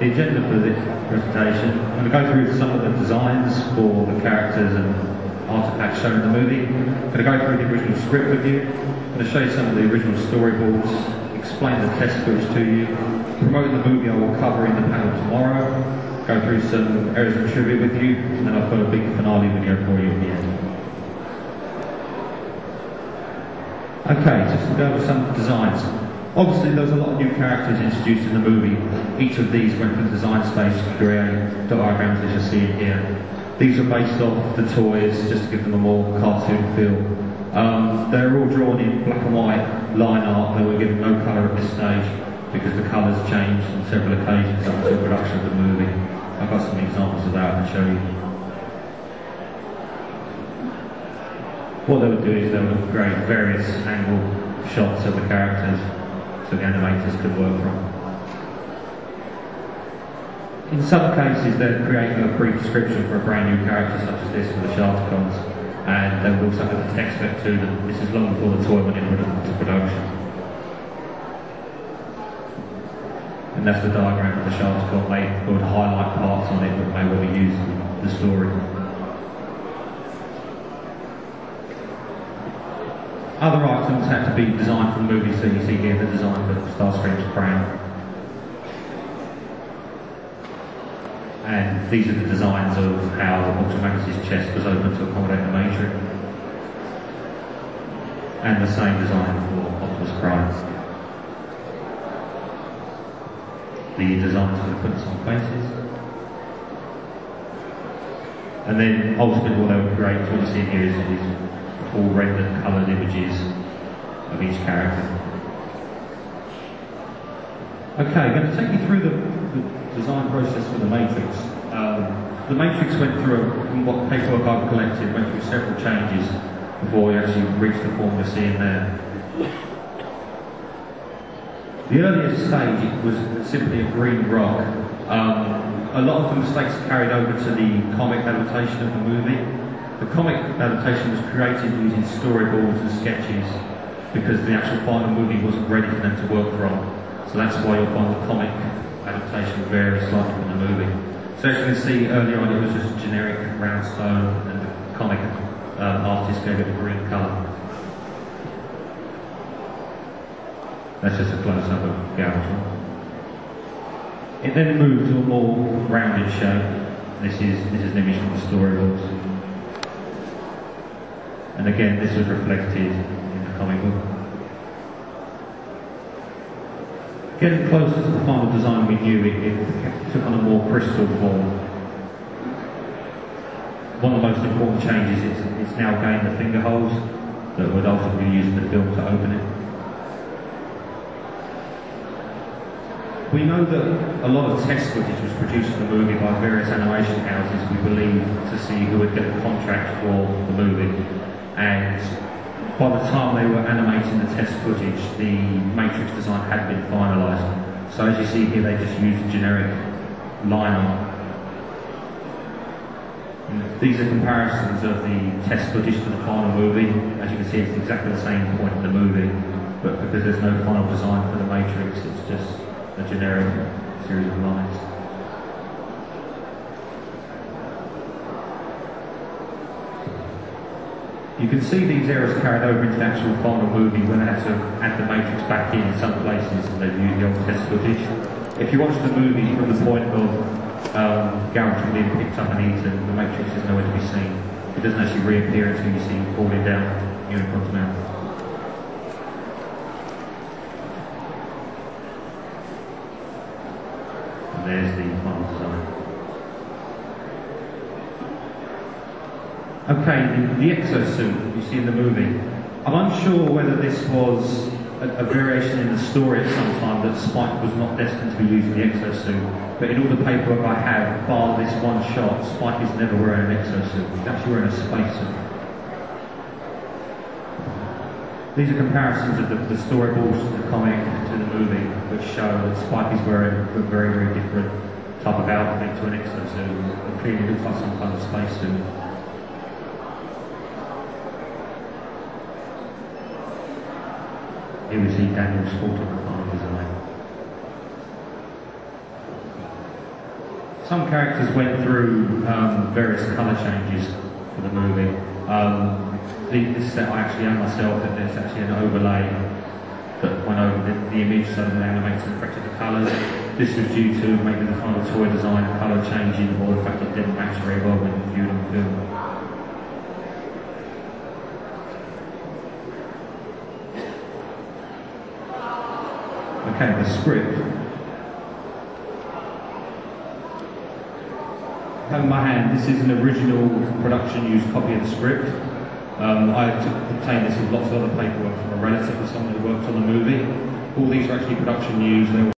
the agenda for this presentation, I'm going to go through some of the designs for the characters and artifacts shown in the movie. I'm going to go through the original script with you. I'm going to show you some of the original storyboards, explain the test footage to you, promote the movie I will cover in the panel tomorrow, go through some areas of trivia with you, and then I've got a big finale video for you at the end. Okay, just to go over some designs. Obviously there was a lot of new characters introduced in the movie. Each of these went from design space to create diagrams as you see in here. These are based off the toys, just to give them a more cartoon feel. They're all drawn in black and white line art. They were given no colour at this stage because the colours changed on several occasions up to the production of the movie. I've got some examples of that to show you. What they would do is they would create various angle shots of the characters so the animators could work from. In some cases they'd create a brief description for a brand new character such as this for the Botcons, and they would also have a text spec to them. This is long before the toy went into production. And that's the diagram of the Botcon. They would highlight parts on it that may well be used in the story. Other items had to be designed for the movie, so you see here the design for Starscream's crown. And these are the designs of how Ultramax's chest was opened to accommodate the Matrix. And the same design for Optimus Prime. The designs for the puts on faces. And then ultimately what they would create, what you see here is all rendered coloured images of each character. Okay, I'm going to take you through the design process for the Matrix. The Matrix went through, from what paperwork I've collected, went through several changes before we actually reached the form we're seeing there. The earliest stage it was simply a green rock. A lot of the mistakes carried over to the comic adaptation of the movie. The comic adaptation was created using storyboards and sketches because the actual final movie wasn't ready for them to work from. So that's why you'll find the comic adaptation vary slightly from the movie. So as you can see earlier on, it was just a generic round stone, and the comic artist gave it a green colour. That's just a close-up of Galvatron. It then moved to a more rounded shape. This is an image from the storyboards. And again, this was reflected in the comic book. Getting closer to the final design we knew, it took on a more crystal form. One of the most important changes is it's now gained the finger holes that would ultimately be used in the film to open it. We know that a lot of test footage was produced in the movie by various animation houses, we believe, to see who would get the contract for the movie. And by the time they were animating the test footage, the Matrix design had been finalised. So as you see here, they just used generic line art. These are comparisons of the test footage to the final movie. As you can see, it's exactly the same point in the movie, but because there's no final design for the Matrix, it's just a generic series of lines. You can see these errors carried over into the actual final movie when they had to add the Matrix back in some places and they've used the old test footage. If you watch the movie from the point of Galvatron being picked up and eaten, the Matrix is nowhere to be seen. It doesn't actually reappear until you see him falling down Unicron's mouth. And there's the final design. Okay, the exosuit you see in the movie. I'm unsure whether this was a variation in the story at some time that Spike was not destined to be using the exosuit, but in all the paperwork I have, bar this one shot, Spike is never wearing an exosuit. He's actually wearing a spacesuit. These are comparisons of the storyboards to the comic to the movie, which show that Spike is wearing a very, very different type of outfit to an exosuit. It clearly looks like some kind of spacesuit. Here we see Daniel's fault on the final design. Some characters went through various colour changes for the movie. This set I actually own myself, and there's actually an overlay that went over the image so that the animator corrected the colours. This was due to maybe the final toy design colour changing, or the fact it didn't match very well when viewed on film. Okay, the script. I have in my hand, this is an original production used copy of the script. I obtained this with lots of other paperwork from a relative of someone who worked on the movie. All these are actually production used.